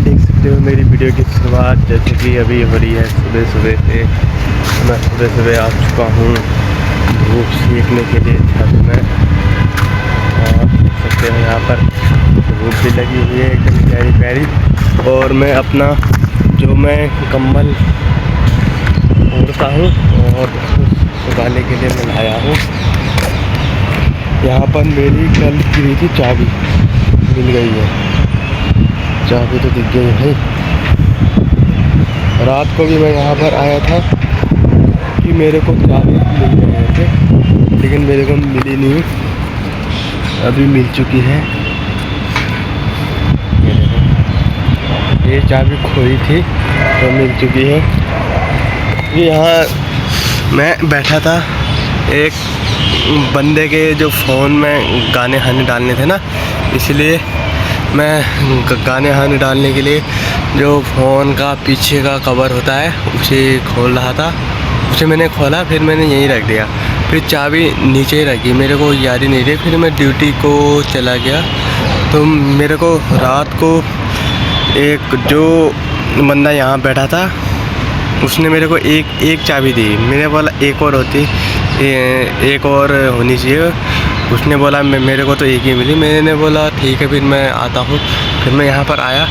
देख सकते हो मेरी वीडियो की शुरुआत जैसे कि अभी हो रही है सुबह सुबह से। मैं सुबह सुबह आ चुका हूँ धूप सेकने के लिए छत में, और देख सकते हो यहाँ पर धूप भी लगी हुई है एकदम प्यारी प्यारी। और मैं अपना जो मैं कंबल ओढ़ता हूँ और उसको सुखाने के लिए मैं लाया हूँ। यहाँ पर मेरी कल गिरी थी चाबी, मिल गई है चाबी तो दिख गई है। रात को भी मैं यहाँ पर आया था कि मेरे को चाबी मिल गए थे, लेकिन मेरे को मिली नहीं, अभी मिल चुकी है। ये चाबी खोई थी तो मिल चुकी है। यहाँ मैं बैठा था, एक बंदे के जो फ़ोन में गाने हाने डालने थे ना, इसलिए मैं गाने हाने डालने के लिए जो फ़ोन का पीछे का कवर होता है उसे खोल रहा था। उसे मैंने खोला, फिर मैंने यहीं रख दिया, फिर चाबी नीचे ही रखी, मेरे को याद ही नहीं रही। फिर मैं ड्यूटी को चला गया तो मेरे को रात को एक जो बंदा यहाँ बैठा था उसने मेरे को एक चाबी दी। मैंने बोला एक और होती, एक और होनी चाहिए। उसने बोला मेरे को तो एक ही मिली। मैंने बोला ठीक है, फिर मैं आता हूँ। फिर मैं यहाँ पर आया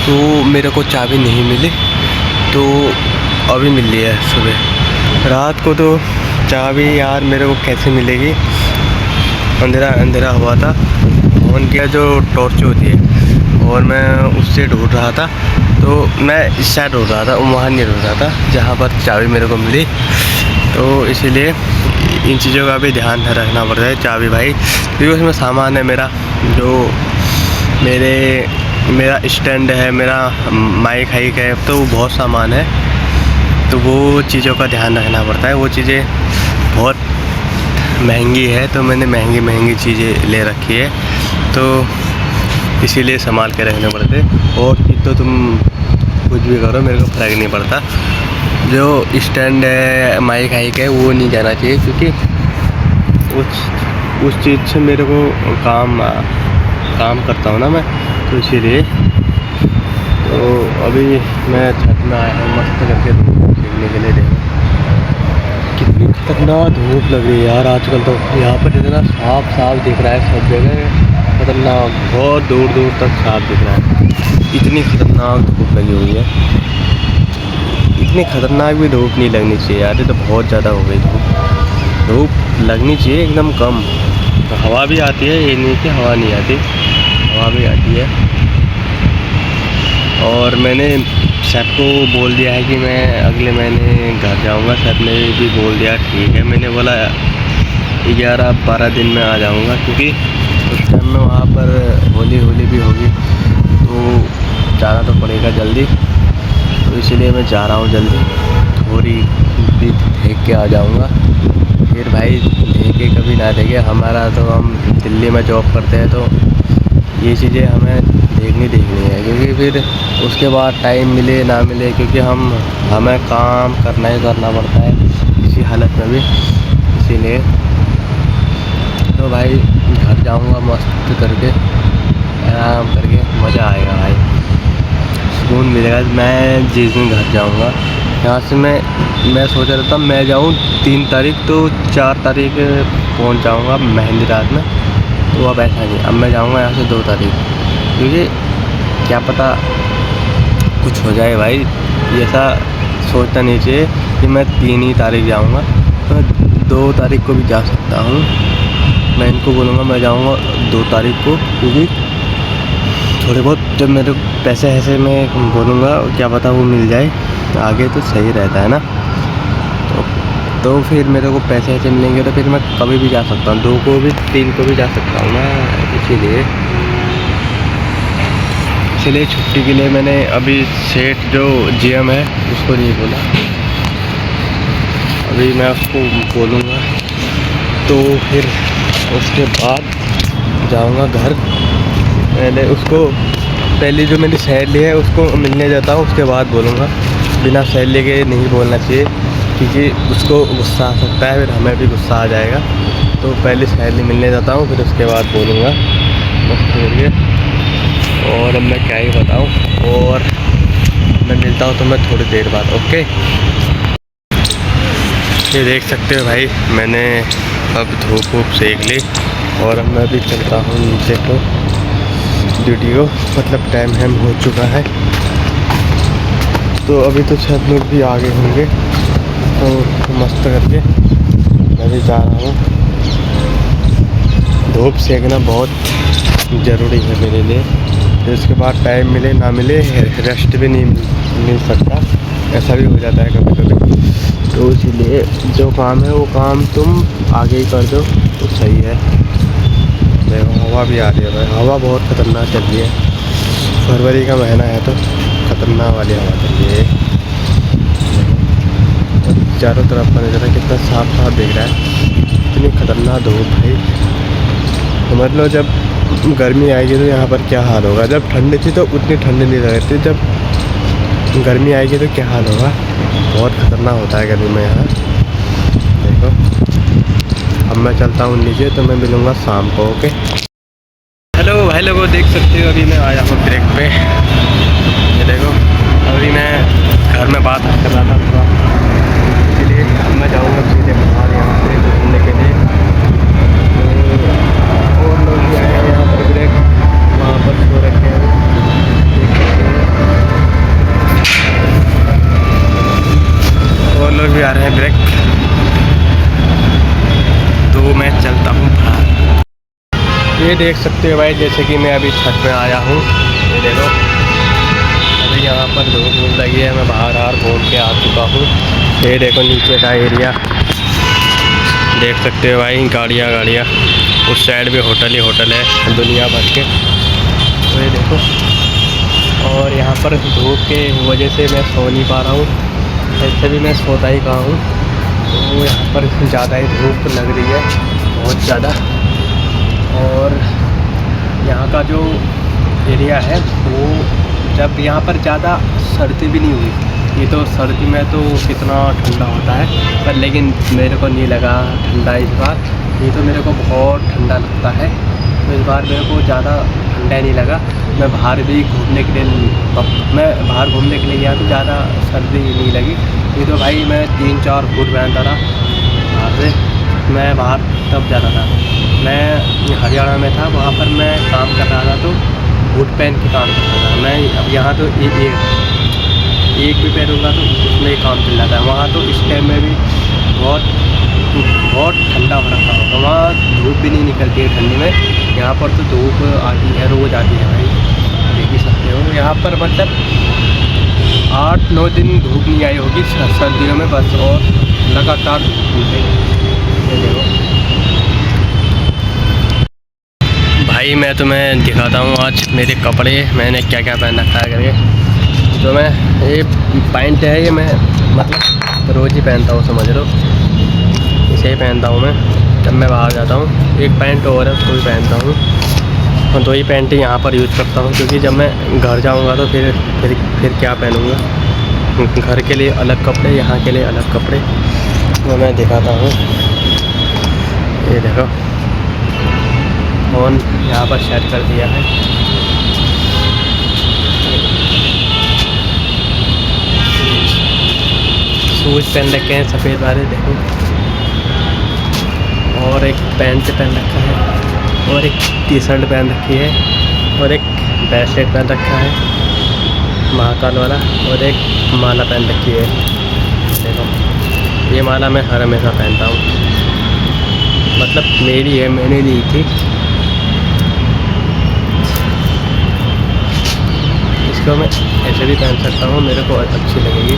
तो मेरे को चाबी नहीं मिली, तो अभी मिल रही है सुबह। रात को तो चाबी यार मेरे को कैसे मिलेगी, अंधेरा अंधेरा हुआ था। फ़ोन की जो टॉर्च होती है और मैं उससे ढूंढ रहा था, तो मैं इस साइड ढूंढ रहा था, वहाँ नहीं ढूंढ रहा था जहाँ पर चाबी मेरे को मिली। तो इसीलिए इन चीज़ों का भी ध्यान रखना पड़ता है चाबी भाई, क्योंकि उसमें सामान है मेरा, जो मेरा स्टैंड है, मेरा माइक हाइक है, तो बहुत सामान है। तो वो चीज़ों का ध्यान रखना पड़ता है। वो चीज़ें बहुत महंगी है, तो मैंने महंगी चीज़ें ले रखी है, तो इसीलिए संभाल के रखने पड़ते। और चीज़ तो तुम कुछ भी करो, मेरे को फ़र्क नहीं पड़ता। जो स्टैंड है, माइक हाइक है, वो नहीं जाना चाहिए, क्योंकि उस चीज़ से मेरे को काम करता हूँ ना मैं, तो इसीलिए। तो अभी मैं छत में आया हूँ मस्त करके धूप सेकने के लिए। देखो कितनी खतरनाक धूप लग रही है यार आजकल, तो यहाँ पर इतना साफ दिख रहा है सब जगह, खतरनाक, बहुत दूर दूर तक साफ दिख रहा है। इतनी खतरनाक धूप लगी हुई है, इतनी खतरनाक भी धूप नहीं लगनी चाहिए यार, ये तो बहुत ज़्यादा हो गई धूप लगनी चाहिए एकदम कम। तो हवा भी आती है, ये नहीं कि हवा नहीं आती, हवा भी आती है। और मैंने सर को बोल दिया है कि मैं अगले महीने घर जाऊंगा। सर ने भी बोल दिया ठीक है। मैंने बोला 11-12 दिन में आ जाऊंगा, क्योंकि उस टाइम में वहाँ पर होली भी होगी, तो जाना तो पड़ेगा जल्दी। तो इसीलिए मैं जा रहा हूँ जल्दी, थोड़ी भी देख के आ जाऊँगा। फिर भाई देखे कभी ना देखे, हमारा तो हम दिल्ली में जॉब करते हैं, तो ये चीज़ें हमें देखनी है, क्योंकि फिर उसके बाद टाइम मिले ना मिले, क्योंकि हमें काम करना ही करना पड़ता है किसी हालत में भी। इसीलिए तो भाई घर जाऊँगा मस्त करके, आराम करके, मज़ा आएगा भाई, सुकून मिलेगा। मैं जिस दिन घर जाऊँगा यहाँ से, मैं सोच रहा था मैं जाऊँ 3 तारीख, तो 4 तारीख पहुँच जाऊँगा मेहंदी रात में। तो अब ऐसा नहीं, अब मैं जाऊँगा यहाँ से 2 तारीख, क्योंकि क्या पता कुछ हो जाए भाई। ऐसा सोचना नहीं चाहिए कि मैं 3 ही तारीख जाऊँगा, मैं 2 तारीख को भी जा सकता हूँ। मैं इनको बोलूँगा मैं जाऊँगा 2 तारीख को, क्योंकि थोड़े बहुत जब मेरे पैसे ऐसे मैं बोलूँगा, क्या पता वो मिल जाए आगे, तो सही रहता है ना। तो फिर मेरे को पैसे ऐसे मिलेंगे तो फिर मैं कभी भी जा सकता हूँ, 2 को भी 3 को भी जा सकता हूँ मैं। इसीलिए छुट्टी के लिए मैंने अभी सेठ जो जीएम है उसको नहीं बोला, अभी मैं उसको बोलूँगा, तो फिर उसके बाद जाऊँगा घर। पहले उसको, पहले जो मेरी सैलरी है उसको मिलने जाता हूँ, उसके बाद बोलूँगा। बिना सैलरी के नहीं बोलना चाहिए, क्योंकि उसको गुस्सा आ सकता है, फिर हमें भी गुस्सा आ जाएगा। तो पहले सैलरी मिलने जाता हूँ, फिर उसके बाद बोलूँगा मस्त करके। और अब मैं क्या ही बताऊँ, और मैं मिलता हूँ तुम्हें थोड़ी देर बाद। ओके, ये देख सकते हो भाई, मैंने अब धूप वूप सेक ली और अब मैं भी चलता हूँ नीचे को ड्यूटी को, मतलब टाइम हैम हो चुका है। तो अभी तो शायद लोग भी आगे होंगे, तो मस्त करके मैं भी जा रहा हूँ। धूप सेकना बहुत ज़रूरी है मेरे लिए, तो इसके बाद टाइम मिले ना मिले रेस्ट भी नहीं मिल सकता, ऐसा भी हो जाता है कभी कभी। तो इसीलिए जो काम है वो काम तुम आगे ही कर दो तो सही है। देखो हवा भी आ रही है भाई, हवा बहुत ख़तरनाक चल रही है। फरवरी का महीना है तो ख़तरनाक वाली हवा चल रही है। चारों तरफ का नज़ारा कितना साफ साफ दिख रहा है, इतनी ख़तरनाक धूप भाई। समझ लो जब गर्मी आएगी तो यहाँ पर क्या हाल होगा। जब ठंडी थी तो उतनी ठंडी नहीं लग रही थी, जब गर्मी आएगी तो क्या हाल होगा। बहुत ख़तरनाक होता है गर्मी में यहाँ। देखो अब मैं चलता हूँ नीचे, तो मैं मिलूँगा शाम को। ओके, हेलो भाई लोगों, देख सकते हो अभी मैं आया हूँ ब्रेक पे। ये देखो अभी मैं घर में बात कर रहा था थोड़ा, इसीलिए अब मैं जाऊँगा सीधे बाहर यहाँ से घूमने के लिए। तो और लोग भी आए हैं यहाँ पर, ब्रेक वहाँ पर सो रखे हैं, देख सकते हैं। और लोग भी आ रहे हैं ब्रेक, तो मैं चलता हूँ बाहर। ये देख सकते हो भाई, जैसे कि मैं अभी छत में आया हूँ। ये देखो अभी यहाँ पर धूप लगी है, मैं बाहर घूम के आ चुका हूँ। ये देखो नीचे का एरिया देख सकते हो भाई, गाड़ियाँ उस साइड भी होटल ही होटल है दुनिया भर के। तो ये देखो, और यहाँ पर धूप के वजह से मैं सो नहीं पा रहा हूँ, ऐसे भी मैं सोता ही कहाँ हूँ। तो यहाँ पर ज़्यादा ही धूप लग रही है, बहुत ज़्यादा। और यहाँ का जो एरिया है वो, जब यहाँ पर ज़्यादा सर्दी भी नहीं हुई, ये तो सर्दी में तो कितना ठंडा होता है, पर लेकिन मेरे को नहीं लगा ठंडा इस बार। ये तो मेरे को बहुत ठंडा लगता है, तो इस बार मेरे को ज़्यादा ठंडा नहीं लगा। मैं बाहर भी घूमने के लिए गया तो ज़्यादा सर्दी नहीं लगी। ये तो भाई मैं 3-4 फुट पहनता था बाहर से, मैं बाहर तब जाता था। मैं हरियाणा में था, वहाँ पर मैं काम कर रहा था तो बूट पहन के काम करता था मैं। अब यहाँ तो एक भी पहनूँगा तो उसमें काम चल जाता है। वहाँ तो इस टाइम में भी बहुत ठंडा हो रखा होगा, वहाँ धूप भी नहीं निकलती है ठंडी में। यहाँ पर तो धूप आती है, रोज़ आती है भाई, देख ही सकते हो। यहाँ पर मतलब 8-9 दिन धूप नहीं आई होगी सर्दियों में बस, और लगातार धूप है। ये देखो भाई, मैं तुम्हें दिखाता हूँ आज मेरे कपड़े मैंने क्या क्या पहन रखा है करके। तो मैं ये पैंट है, ये मैं मतलब रोज़ ही पहनता हूँ, समझ लो इसे ही पहनता हूँ मैं जब मैं बाहर जाता हूँ। एक पैंट और है उसको भी पहनता हूँ, और 2 ही पैंट यहाँ पर यूज़ करता हूँ, क्योंकि जब मैं घर जाऊँगा तो फिर क्या पहनूँगा। घर के लिए अलग कपड़े, यहाँ के लिए अलग कपड़े। तो मैं दिखाता हूँ, ये देखो फ़ोन यहाँ पर सेट कर दिया है। शूज़ पहन रखे हैं सफ़ेद वाले, देखो, और एक पैंट पहन रखा है, और एक टी-शर्ट पहन रखी है, और एक ब्रेसलेट पहन रखा है महाकाल वाला, और एक माला पहन रखी है। देखो ये माला मैं हर हमेशा पहनता हूँ, मतलब मेरी है, मैंने ली थी। इसको मैं ऐसे भी पहन सकता हूँ, मेरे को अच्छी लगेगी।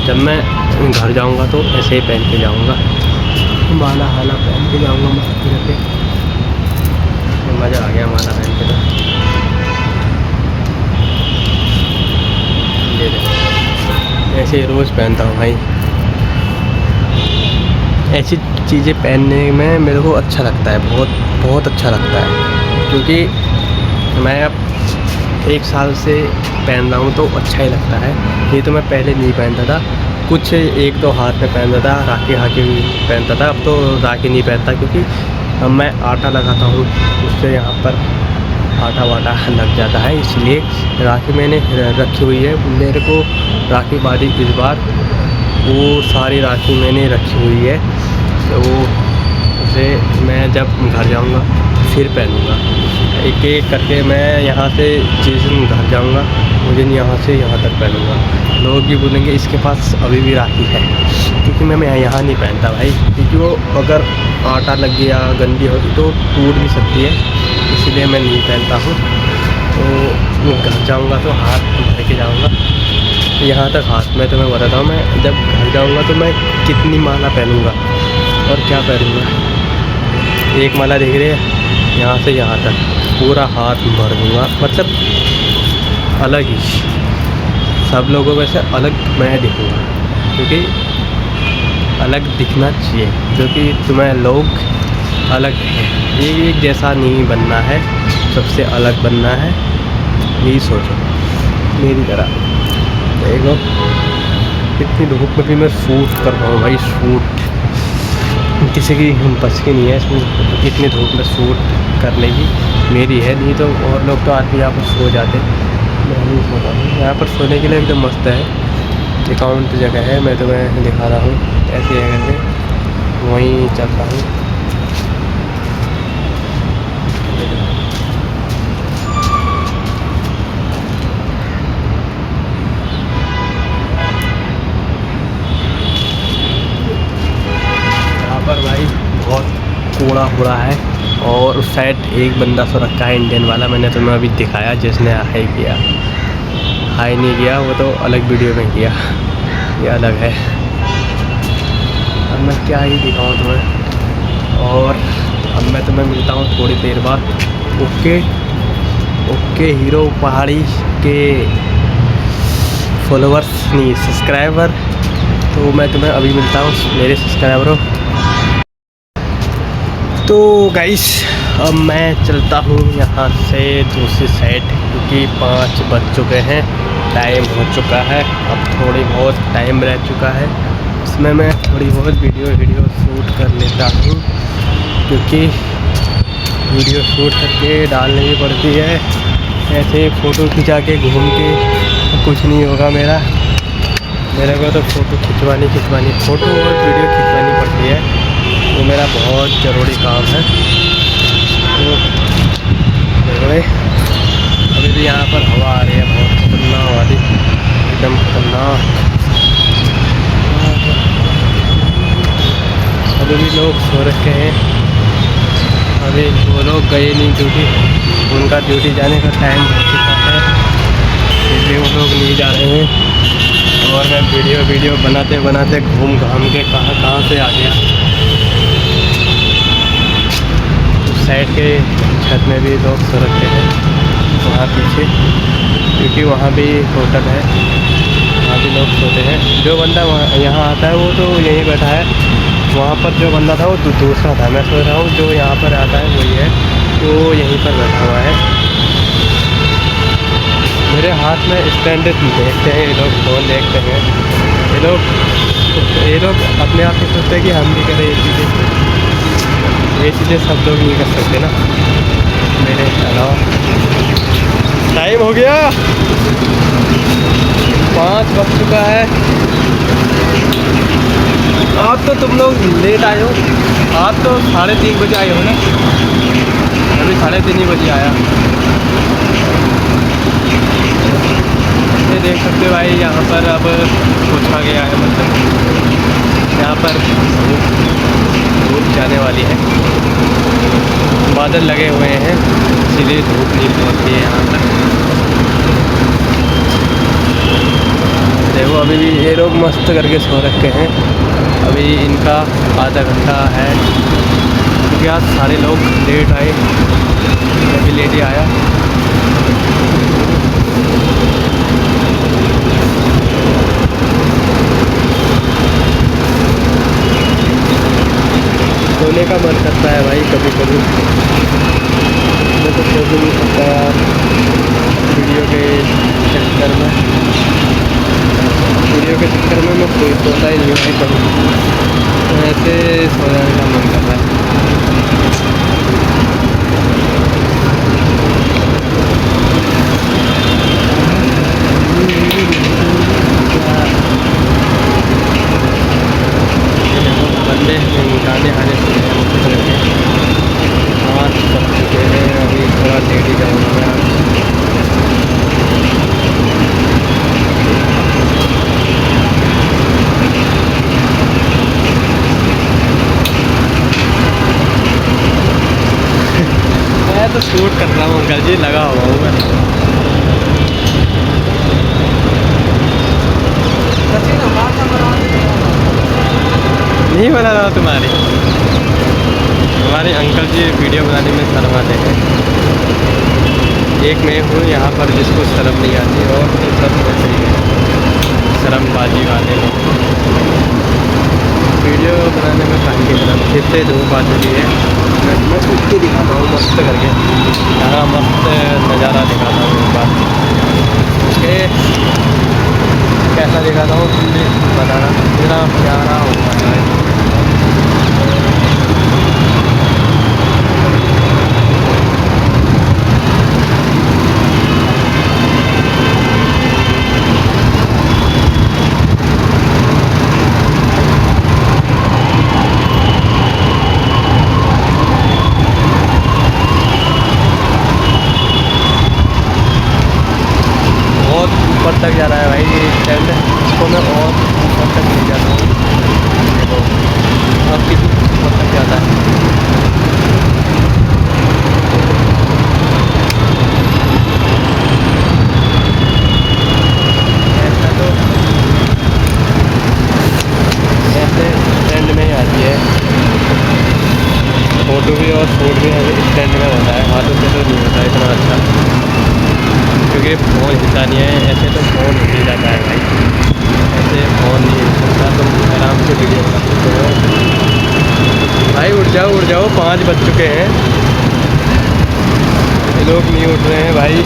जब मैं घर जाऊँगा तो ऐसे ही पहन के जाऊँगा, माला हाला पहन के जाऊँगा मस्त करके। मज़ा आ गया माला पहन के। तो ऐसे ही रोज़ पहनता हूँ भाई। ऐसी चीज़ें पहनने में मेरे को अच्छा लगता है, बहुत अच्छा लगता है, क्योंकि मैं अब 1 साल से पहन रहा हूँ तो अच्छा ही लगता है। ये तो मैं पहले नहीं पहनता था, कुछ 1-2 हाथ में पहनता था, राखी भी पहनता था। अब तो राखी नहीं पहनता, क्योंकि अब मैं आटा लगाता हूँ, उससे यहाँ पर आटा वाटा लग जाता है, इसलिए राखी मैंने रखी हुई है। मेरे को राखी बांधी इस बार, वो सारी राखी मैंने रखी हुई है, तो उसे मैं जब घर जाऊंगा फिर पहनूंगा। एक एक करके मैं यहाँ से जिस दिन घर जाऊंगा उस दिन यहाँ से यहाँ तक पहनूंगा। लोग भी बोलेंगे इसके पास अभी भी राखी है, क्योंकि मैं यहाँ नहीं पहनता भाई, क्योंकि वो अगर आटा लग गया गंदी होगी तो टूट भी सकती है, इसलिए मैं नहीं पहनता हूँ। तो घर जाऊँगा तो हाथ धो के जाऊँगा यहाँ तक। हाथ में तो मैं बताता हूँ, मैं जब घर जाऊँगा तो मैं कितनी माला पहनूँगा और क्या पहनूँगा। एक माला देख रहे हैं, यहाँ से यहाँ तक पूरा हाथ भर दूँगा, मतलब अलग ही, सब लोगों में से अलग मैं दिखूँगा, क्योंकि अलग दिखना चाहिए, क्योंकि तुम्हें लोग अलग है, एक जैसा नहीं बनना है, सबसे अलग बनना है, यही सोचो मेरी तरह। देखो इतनी धूप में भी मैं शूट कर रहा हूँ भाई, शूट किसी की बस की नहीं है इसमें, इतनी धूप में शूट करने की मेरी है, नहीं तो और लोग तो आदमी यहाँ पर सो जाते, मैं नहीं सोता हूँ। यहाँ पर सोने के लिए एकदम मस्त है, अकाउंट जगह है, मैं तुम्हें दिखा रहा हूँ ऐसे है करके, वहीं चलता हूँ। यहाँ पर भाई बहुत कूड़ा कूड़ा है, और उस साइड एक बंदा सो रखा है इंडियन वाला, मैंने तुम्हें अभी दिखाया, जिसने हाई किया, हाई नहीं किया वो तो अलग वीडियो में किया, ये अलग है। अब मैं क्या ही दिखाऊँ तुम्हें, और अब मैं तुम्हें मिलता हूँ थोड़ी देर बाद। ओके ओके हीरो पहाड़ी के फॉलोवर्स नहीं सब्सक्राइबर, तो मैं तुम्हें अभी मिलता हूँ मेरे सब्सक्राइबरों। तो गाइस अब मैं चलता हूँ यहाँ से दूसरी साइड, क्योंकि 5 बज चुके हैं, टाइम हो चुका है। अब थोड़ी बहुत टाइम रह चुका है, उसमें मैं थोड़ी बहुत वीडियो शूट कर लेता हूँ, क्योंकि वीडियो शूट करके डालनी भी पड़ती है। ऐसे फ़ोटो खिंचा के घूम के कुछ नहीं होगा मेरे को तो फ़ोटो खिंचवानी फ़ोटो और वीडियो खिंचवानी पड़ती है, वो मेरा बहुत ज़रूरी काम है। तो अभी भी यहाँ पर हवा आ रही है, बहुत खतरनाक वाली, एकदम खतरनाक। अभी भी लोग सो रखे हैं, अभी वो लोग गए नहीं ड्यूटी, उनका ड्यूटी जाने का टाइम हो चुका है, इसलिए वो लोग नहीं जा रहे हैं। और मैं वीडियो बनाते घूम घाम के कहाँ से आ गया। उस साइड के छत में भी लोग सो रखे हैं, वहाँ पीछे, क्योंकि वहाँ भी होटल है, वहाँ भी लोग सोते हैं। जो बंदा यहाँ आता है वो तो यहीं बैठा है, वहाँ पर जो बंदा था वो दूसरा था। मैं सोच रहा हूँ जो यहाँ पर आता है वही है, वो यहीं पर बैठा हुआ है। मेरे हाथ में स्टैंड देखते हैं ये लोग, फ़ोन देखते हैं ये लोग अपने आप ही सोचते हैं कि हम भी करें ये चीज़ें सब लोग नहीं कर सकते ना, मेरे अलावा। टाइम हो गया, 5 बज चुका है। आप तो तुम लोग लेट आए हो, आप तो 3:30 बजे आए हो ना, अभी 3:30 बजे आया। ये देख सकते हो भाई, यहाँ पर अब कुछ आ गया है, मतलब यहाँ पर धूप जाने वाली है, बादल लगे हुए हैं, इसीलिए धूप नहीं पहुँचती है यहाँ तक। देखो अभी भी ये लोग मस्त करके सो रखे हैं, अभी इनका आधा घंटा है, क्योंकि आज सारे लोग लेट आए, मैं भी लेट ही आया। सोने का मन करता है भाई कभी कभी, मैं तो सो भी नहीं सकता यार वीडियो के चक्कर में मैं कोई सोता ही नहीं होती कभी, तो ऐसे सो जाने का मन करता है। कर रहा हूँ अंकल जी, लगा हुआ हूँ मैं। नहीं बना रहा तुम्हारी, हमारे अंकल जी वीडियो बनाने में शर्माते हैं। एक मैं हूँ यहाँ पर जिसको शर्म नहीं आती, और तो सब वैसे ही है, शर्मबाजी वाले लोग। वीडियो बनाने में काफ़ी शर्म, जिससे धूप आ चुकी है। मैं उठ के दिखाता हूँ मस्त करके, यहाँ मस्त नज़ारा दिखाता हूँ एक बार। ओके, कैसा दिखाता हूँ तुम भी बताना, इतना प्यारा होता है। ऊपर तक जा रहा है भाई ये स्टैंड, इसको मैं और ऊपर तक ले जाता हूँ। देखो अब कितनी ऊपर तक जाता है। ऐसा तो ऐसे स्टैंड में ही आती है, फोटो भी और शूट भी स्टैंड में होता है, हाथों से तो नहीं होता इतना अच्छा, क्योंकि फ़ोन हिलता नहीं है। ऐसे तो फ़ोन हिल जाता है भाई, ऐसे फ़ोन नहीं हिल सकता, तुम आराम से वीडियो बना सकते हो। भाई उठ जाओ 5 बज चुके हैं, ये लोग नहीं उठ रहे हैं भाई।